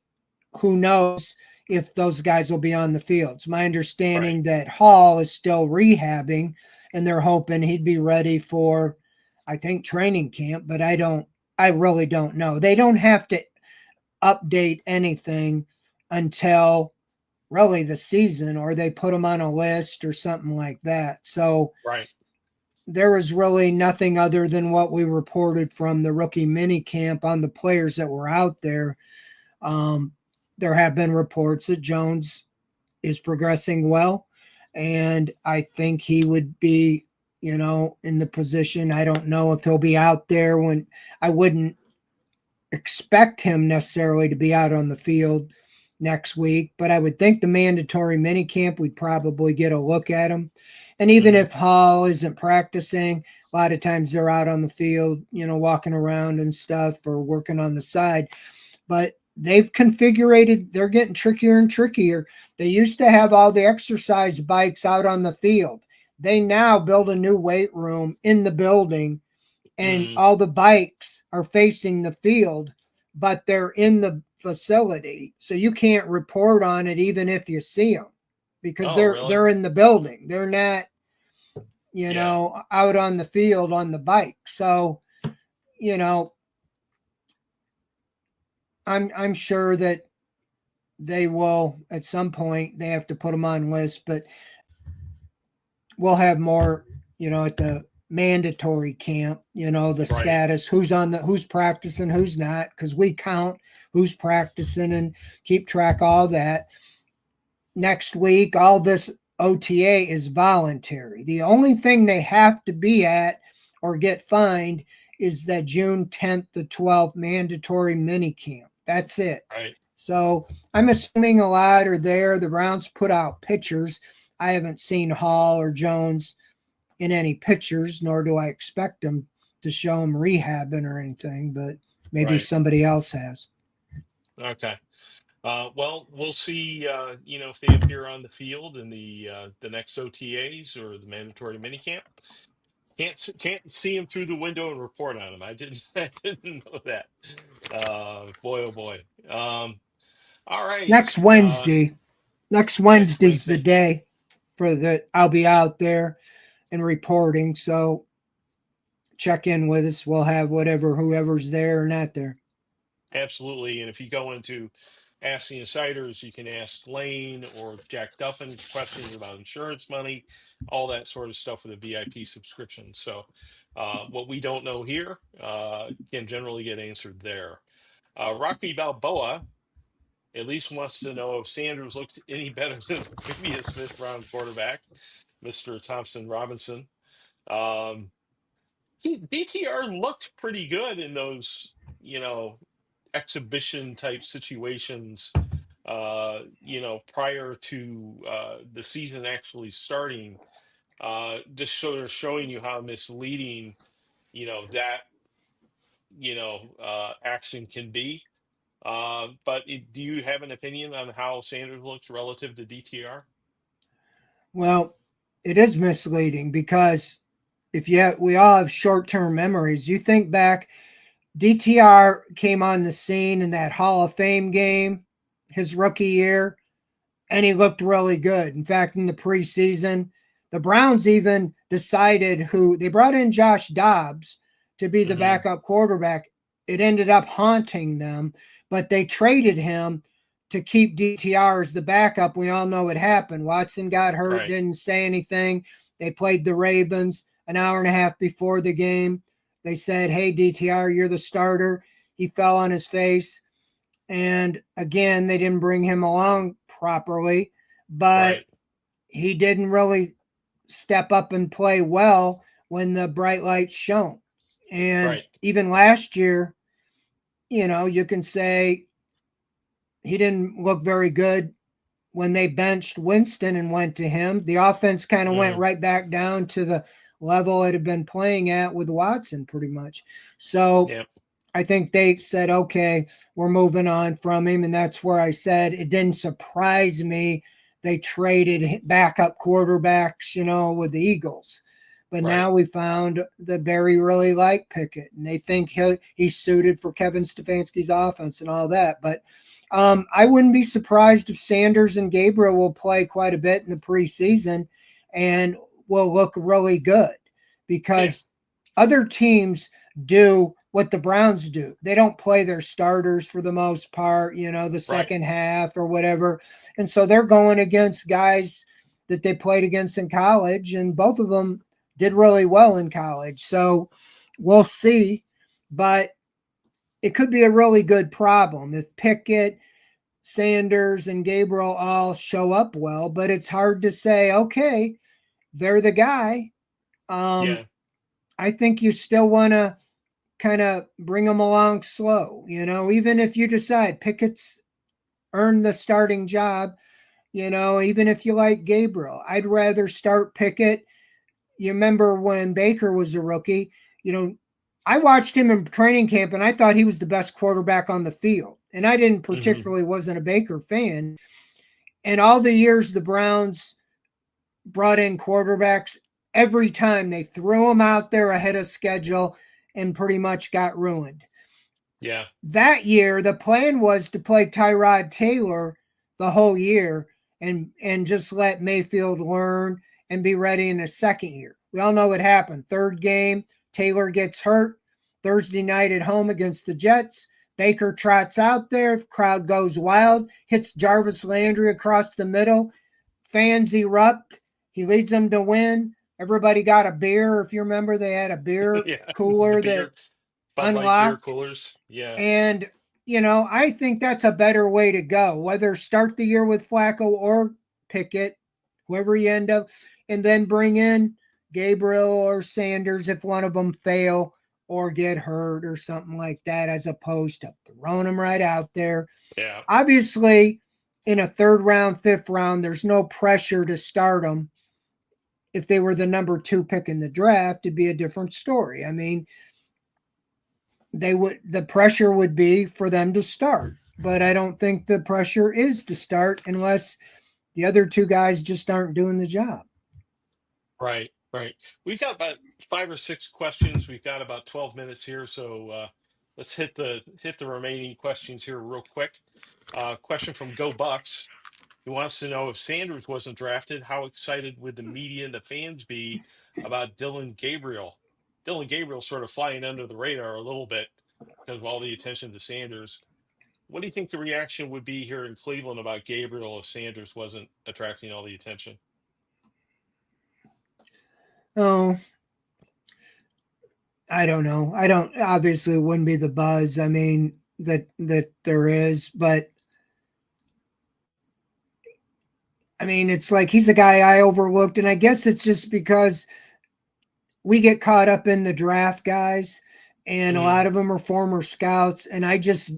who knows if those guys will be on the field. It's my right, understanding that Hall is still rehabbing and they're hoping he'd be ready for, I think, training camp, but I really don't know. They don't have to update anything until really the season, or they put them on a list or something like that. So right. there is really nothing other than what we reported from the rookie mini camp on the players that were out there. There have been reports that Jones is progressing well, and I think he would be, in the position. I don't know if he'll be out there when I wouldn't expect him necessarily to be out on the field next week, but I would think the mandatory minicamp, we'd probably get a look at him. And even Hmm. if Hall isn't practicing, a lot of times they're out on the field, walking around and stuff or working on the side. But they've configured, they're getting trickier and trickier. They used to have all the exercise bikes out on the field. They now build a new weight room in the building, and Hmm. all the bikes are facing the field, but they're in the facility. So you can't report on it even if you see them, because Oh, really? they're in the building. They're not, Yeah, out on the field on the bike. So, you know, I'm sure that they will at some point. They have to put them on lists, but we'll have more, at the mandatory camp, the right, status, who's practicing, who's not, because we count who's practicing and keep track of all that. Next week, all this OTA is voluntary. The only thing they have to be at or get fined is that June 10th to 12th mandatory mini camp. That's it. right. So I'm assuming a lot are there. The Browns put out pictures. I haven't seen Hall or Jones in any pictures, nor do I expect them to show them rehabbing or anything, but maybe Right. somebody else has. Okay. Well, we'll see. If they appear on the field in the next OTAs or the mandatory minicamp. Can't see him through the window and report on him. I didn't I didn't know that. Boy, oh boy. All right. Next Wednesday, next Next Wednesday's the Wednesday. day for that I'll be out there and reporting. So check in with us. We'll have whoever's there or not there. Absolutely. And if you go into Ask the Insiders, you can ask Lane or Jack Duffin questions about insurance money, all that sort of stuff with a VIP subscription. So, what we don't know here can generally get answered there. Rocky Balboa at least wants to know if Sanders looked any better than the previous fifth round quarterback, Mr. Thompson Robinson. Um, DTR looked pretty good in those, exhibition type situations, prior to the season actually starting, just sort of showing you how misleading, that, action can be. Do you have an opinion on how Sanders looks relative to DTR? Well, it is misleading because we all have short term memories. You think back, DTR came on the scene in that Hall of Fame game, his rookie year, and he looked really good. In fact, in the preseason, the Browns even decided who they brought in Josh Dobbs to be the Hmm. backup quarterback. It ended up haunting them, but they traded him to keep DTR as the backup. We all know what happened. Watson got hurt, Right. didn't say anything. They played the Ravens. an hour and a half before the game. They said, "Hey, DTR, you're the starter." He fell on his face. And again, they didn't bring him along properly, but Right. he didn't really step up and play well when the bright lights shone. And Right. even last year, you can say he didn't look very good when they benched Winston and went to him. The offense kind of went Mm, right back down to the level it had been playing at with Watson, pretty much. So yeah. I think they said, okay, we're moving on from him. And that's where I said it didn't surprise me they traded backup quarterbacks, with the Eagles. But Right. now we found that Barry really liked Pickett, and they think he's suited for Kevin Stefanski's offense and all that. But I wouldn't be surprised if Sanders and Gabriel will play quite a bit in the preseason and will look really good Yeah. because other teams do what the Browns do. They don't play their starters for the most part, the Right. second half or whatever. And so they're going against guys that they played against in college, and both of them did really well in college. So we'll see. But it could be a really good problem if Pickett, Sanders, and Gabriel all show up well. But it's hard to say, okay, they're the guy. Um, Yeah. I think you still want to kind of bring them along slow, even if you decide Pickett's earned the starting job, even if you like Gabriel. I'd rather start Pickett. You remember when Baker was a rookie, I watched him in training camp and I thought he was the best quarterback on the field. And I didn't Hmm. particularly wasn't a Baker fan. And all the years the Browns brought in quarterbacks, every time they threw them out there ahead of schedule and pretty much got ruined. Yeah. That year, the plan was to play Tyrod Taylor the whole year and just let Mayfield learn and be ready in his second year. We all know what happened. Third game, Taylor gets hurt. Thursday night at home against the Jets. Baker trots out there. Crowd goes wild. Hits Jarvis Landry across the middle. Fans erupt. He leads them to win. Everybody got a beer. If you remember, they had a beer Yeah. The cooler that beer, Bud Light beer unlocked. coolers. Yeah. And, I think that's a better way to go. Whether start the year with Flacco or Pickett, whoever you end up, and then bring in Gabriel or Sanders if one of them fail or get hurt or something like that, as opposed to throwing them right out there. Yeah. Obviously, in a third round, fifth round, there's no pressure to start them. If they were the number 2 pick in the draft, it'd be a different story. I mean, the pressure would be for them to start, but I don't think the pressure is to start unless the other two guys just aren't doing the job. Right. Right. We've got about 5 or 6 questions. We've got about 12 minutes here, so let's hit the remaining questions here real quick. Question from Go Bucks. He wants to know if Sanders wasn't drafted, how excited would the media and the fans be about Dylan Gabriel? Dylan Gabriel sort of flying under the radar a little bit because of all the attention to Sanders. What do you think the reaction would be here in Cleveland about Gabriel if Sanders wasn't attracting all the attention? Oh, I don't know. I don't obviously it wouldn't be the buzz. I mean that there is, but I mean it's like he's a guy I overlooked, and I guess it's just because we get caught up in the draft guys, and a lot Mm, of them are former scouts, and I just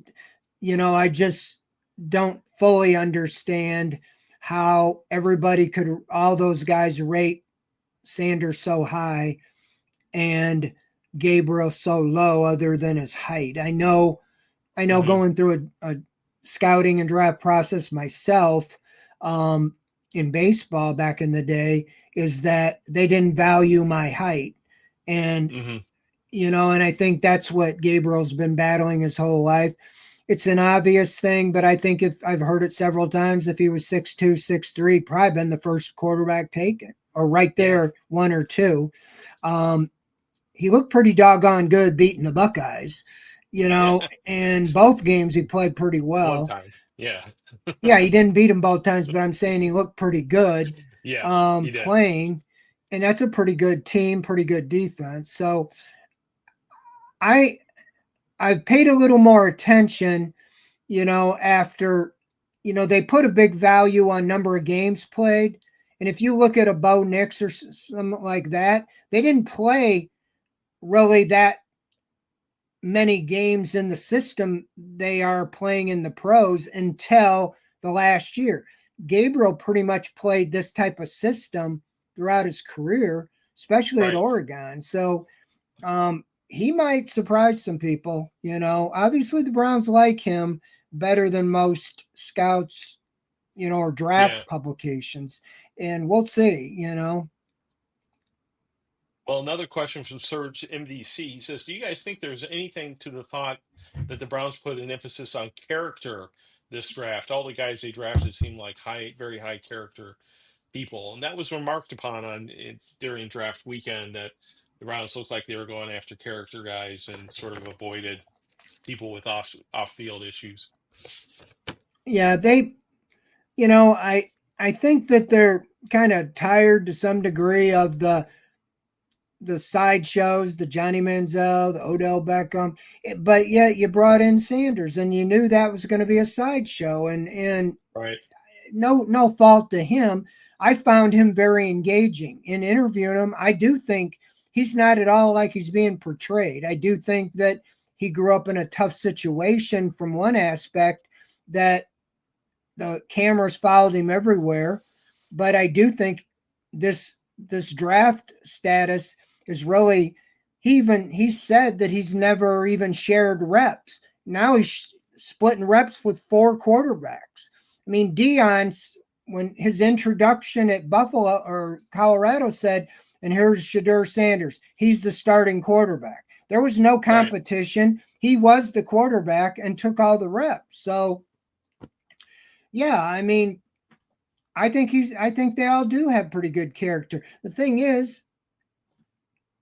don't fully understand how all those guys rate Sanders so high and Gabriel so low, other than his height. I know, hmm. going through a scouting and draft process myself, in baseball back in the day, is that they didn't value my height. And, Hmm. and I think that's what Gabriel's been battling his whole life. It's an obvious thing, but I think if I've heard it several times, if he was 6'2", 6'3", probably been the first quarterback taken, or right Yeah. there, one or two. Um, he looked pretty doggone good beating the Buckeyes, Yeah. and both games he played pretty One well. time. Yeah. Yeah, he didn't beat him both times, but I'm saying he looked pretty good Yeah, he did. playing. and that's a pretty good team, pretty good defense. So I I've paid a little more attention, after they put a big value on number of games played. And if you look at a Bo Nix or something like that, they didn't play really that many games in the system they are playing in the pros until the last year. Gabriel pretty much played this type of system throughout his career, especially at Right. Oregon. So he might surprise some people. Obviously the Browns like him better than most scouts, or draft Yeah. publications. And we'll see. Well, another question from Serge MDC. He says, "Do you guys think there's anything to the thought that the Browns put an emphasis on character this draft? All the guys they drafted seem like very high character people, and that was remarked upon during draft weekend that the Browns looked like they were going after character guys and sort of avoided people with off field issues." Yeah, I think that they're kind of tired to some degree of the sideshows, the Johnny Manziel, the Odell Beckham, but yet you brought in Sanders, and you knew that was going to be a sideshow, and Right. no fault to him. I found him very engaging in interviewing him. I do think he's not at all like he's being portrayed. I do think that he grew up in a tough situation from one aspect, that the cameras followed him everywhere. But I do think this draft status is really, he said that he's never even shared reps. Now he's splitting reps with four quarterbacks. I mean, Dion's, when his introduction at Buffalo or Colorado, said, and here's Shedeur Sanders. He's the starting quarterback. There was no Right. competition. He was the quarterback and took all the reps. So yeah, I mean, I think they all do have pretty good character. The thing is,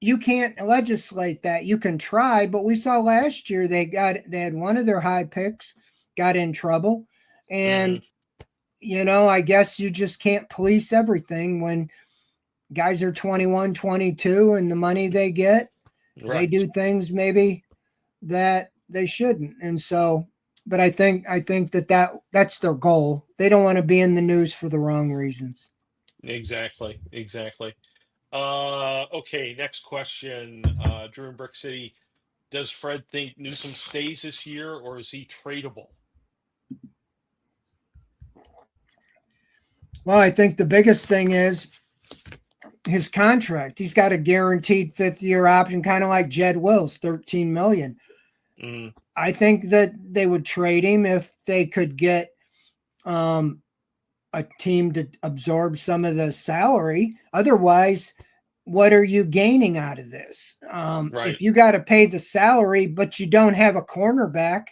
you can't legislate that. You can try, but we saw last year they had one of their high picks got in trouble. Hmm. And I guess you just can't police everything when guys are 21, 22, and the money they get, they Right. do things maybe that they shouldn't. And so, but I think that's their goal. They don't want to be in the news for the wrong reasons. Exactly. Exactly. Okay, next question. Drew in Brick City. Does Fred think Newsom stays this year or is he tradable? Well, I think the biggest thing is his contract. He's got a guaranteed 5th-year option, kind of like Jed Wills, 13 million. Mm, I think that they would trade him if they could get um, a team to absorb some of the salary. Otherwise, what are you gaining out of this? right. If you got to pay the salary, but you don't have a cornerback,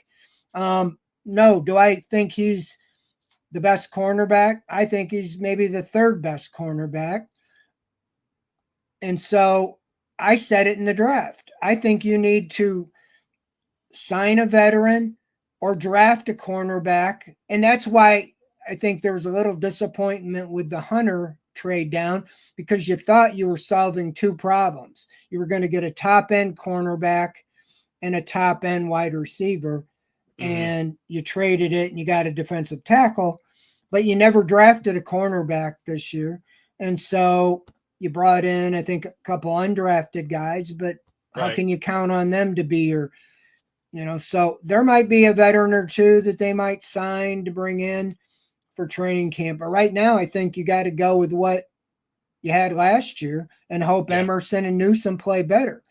no. Do I think he's the best cornerback? I think he's maybe the third best cornerback. And so I said it in the draft. I think you need to sign a veteran or draft a cornerback. And that's why I think there was a little disappointment with the Hunter trade down, because you thought you were solving two problems. You were going to get a top end cornerback and a top end wide receiver, Hmm. and you traded it and you got a defensive tackle, but you never drafted a cornerback this year. And so you brought in, I think, a couple undrafted guys, but how Right. can you count on them to be so there might be a veteran or two that they might sign to bring in for training camp. But right now, I think you got to go with what you had last year and hope Yeah. Emerson and Newsom play better.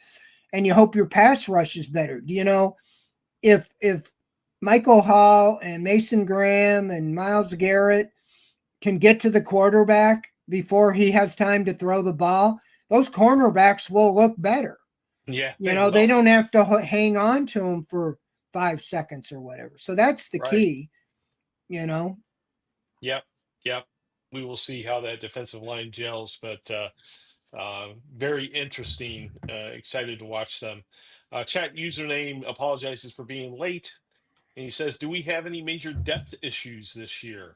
And you hope your pass rush is better. If Michael Hall and Mason Graham and Myles Garrett can get to the quarterback before he has time to throw the ball, those cornerbacks will look better. Yeah, they They will. don't have to hang on to him for 5 seconds or whatever. So that's the Right. key, you know. Yep. Yep. We will see how that defensive line gels, but very interesting. Excited to watch them. Chat username apologizes for being late, and he says, "Do we have any major depth issues this year?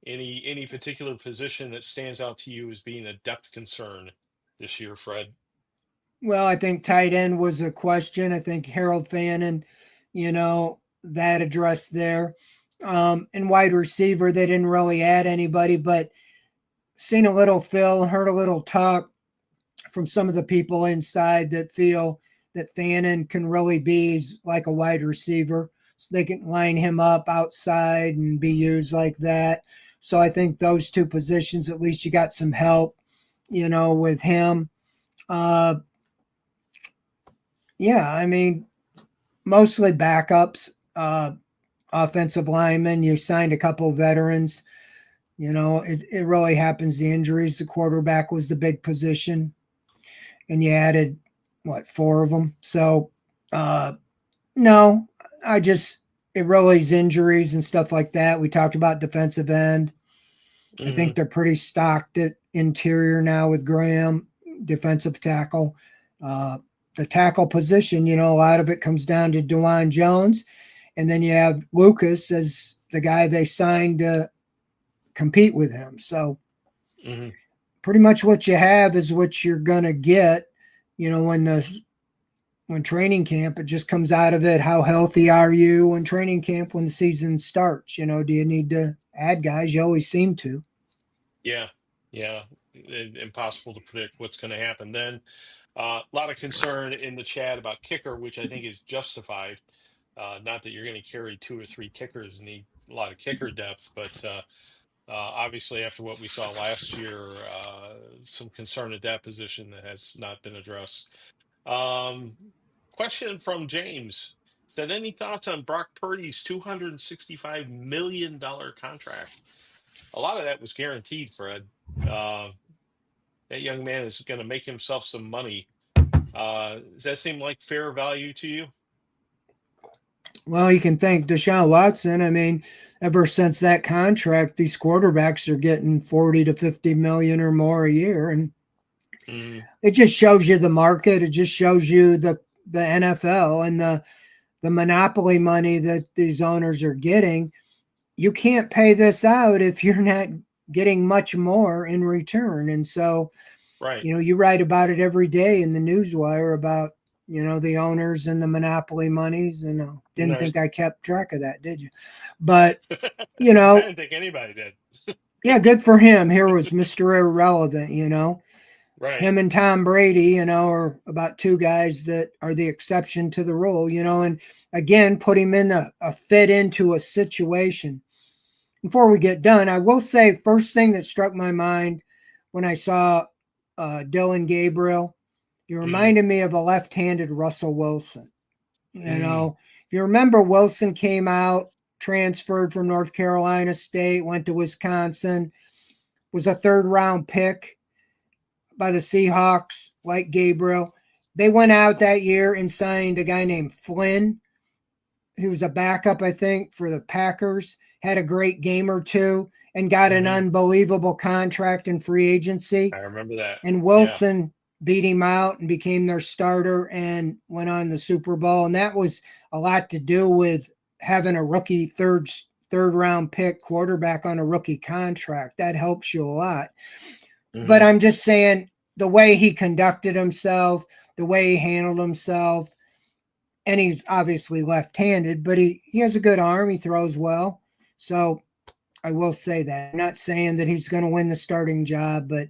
Any particular position that stands out to you as being a depth concern?" this year, Fred? Well, I think tight end was a question. I think Harold Fannin, that addressed there. And wide receiver, they didn't really add anybody, but seen a little Phil, heard a little talk from some of the people inside that feel that Fannin can really be like a wide receiver. So they can line him up outside and be used like that. So I think those two positions, at least you got some help, with him. Uh, yeah, I mean, mostly backups, offensive linemen. You signed a couple of veterans. It really happens. The injuries, the quarterback was the big position, and you added four of them. So, no, it really is injuries and stuff like that. We talked about defensive end. I think they're pretty stocked at interior now with Graham, defensive tackle. The tackle position, a lot of it comes down to DeJuan Jones. And then you have Lucas as the guy they signed to compete with him. So pretty much what you have is what you're going to get, when training camp, it just comes out of it. How healthy are you when training camp, when the season starts? Do you need to add guys? You always seem to. Yeah, yeah. Impossible to predict what's going to happen. Then a lot of concern in the chat about kicker, which I think is justified. Not that you're going to carry two or three kickers, need a lot of kicker depth, but obviously after what we saw last year, some concern at that position that has not been addressed. Um, Question from James said, any thoughts on Brock Purdy's $265 million contract? A lot of that was guaranteed, Fred. Uh, that young man is going to make himself some money. Does that seem like fair value to you? Well, you can thank Deshaun Watson. I mean, ever since that contract, these quarterbacks are getting 40 to 50 million or more a year. And it just shows you the market. It just shows you the NFL and the monopoly money that these owners are getting. You can't pay this out if you're not getting much more in return. And so, Right. you write about it every day in the newswire about, the owners and the monopoly monies. And didn't Right. think I kept track of that, did you? But, I didn't think anybody did. yeah, good for him. Here was Mr. Irrelevant, Right. Him and Tom Brady, are about two guys that are the exception to the rule, and again, put him in a fit into a situation. Before we get done, I will say first thing that struck my mind when I saw Dylan Gabriel, he reminded me of a left-handed Russell Wilson. If you remember, Wilson came out, transferred from North Carolina State, went to Wisconsin, was a third-round pick by the Seahawks, like Gabriel. They went out that year and signed a guy named Flynn, who was a backup, I think, for the Packers, had a great game or two, and got an unbelievable contract in free agency. I remember that. And Wilson beat him out and became their starter and went on the Super Bowl. And that was a lot to do with having a rookie third round pick quarterback on a rookie contract. That helps you a lot. But I'm just saying the way he conducted himself, the way he handled himself, and he's obviously left-handed, but he has a good arm. He throws well. So I will say that. I'm not saying that he's going to win the starting job, but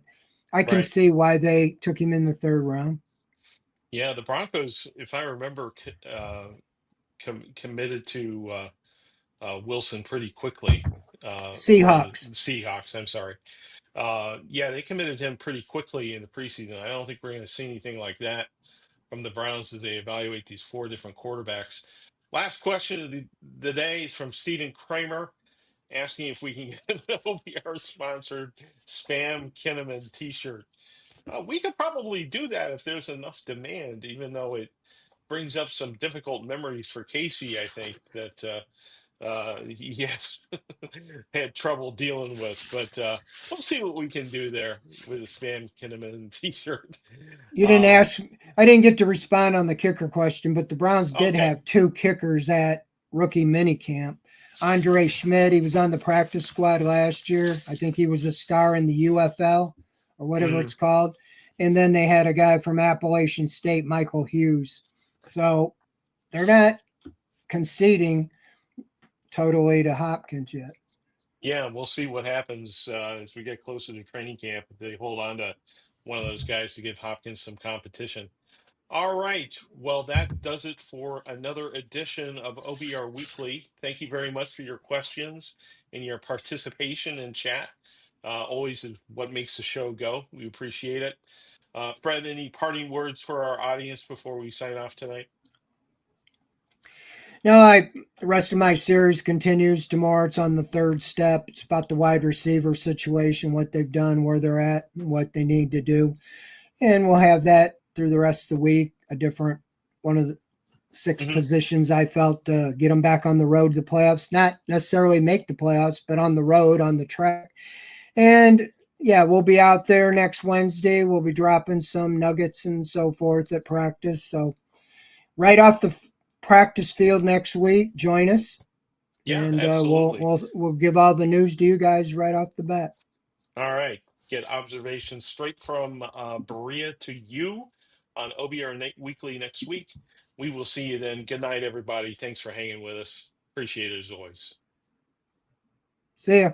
I can see why they took him in the third round. Yeah, the Broncos, if I remember, committed to Wilson pretty quickly. Or the Seahawks. Seahawks, I'm sorry. Yeah, they committed him pretty quickly in the preseason. I don't think we're going to see anything like that from the Browns as they evaluate these four different quarterbacks. Last question of the day is from Stephen Kramer, asking if we can get an OBR sponsored Spam Kinnaman t-shirt. We could probably do that if there's enough demand, even though it brings up some difficult memories for Casey, I think, that he has had trouble dealing with. But we'll see what we can do there with a Spam Kinnaman t-shirt. You didn't ask. I didn't get to respond on the kicker question, but the Browns did have two kickers at rookie minicamp. Andre Schmidt, he was on the practice squad last year. I think he was a star in the UFL or whatever it's called. and then they had a guy from Appalachian State, Michael Hughes. So they're not conceding totally to Hopkins yet. Yeah, we'll see what happens as we get closer to training camp. If they hold on to one of those guys to give Hopkins some competition. All right. Well, that does it for another edition of OBR Weekly. Thank you very much for your questions and your participation in chat. Always is what makes the show go. We appreciate it. Fred, any parting words for our audience before we sign off tonight? No, the rest of my series continues tomorrow. It's on the third step. It's about the wide receiver situation, what they've done, where they're at, what they need to do. And we'll have that through the rest of the week, a different one of the six Mhm. positions I felt to get them back on the road to the playoffs. Not necessarily make the playoffs, but on the road, on the track. And yeah, we'll be out there next Wednesday. We'll be dropping some nuggets and so forth at practice. So right off the practice field next week, join us, Yeah, and absolutely. we'll give all the news to you guys right off the bat. All right. Get observations straight from Berea to you on OBR Weekly next week. We will see you then. Good night, everybody. Thanks for hanging with us. Appreciate it as always. See ya.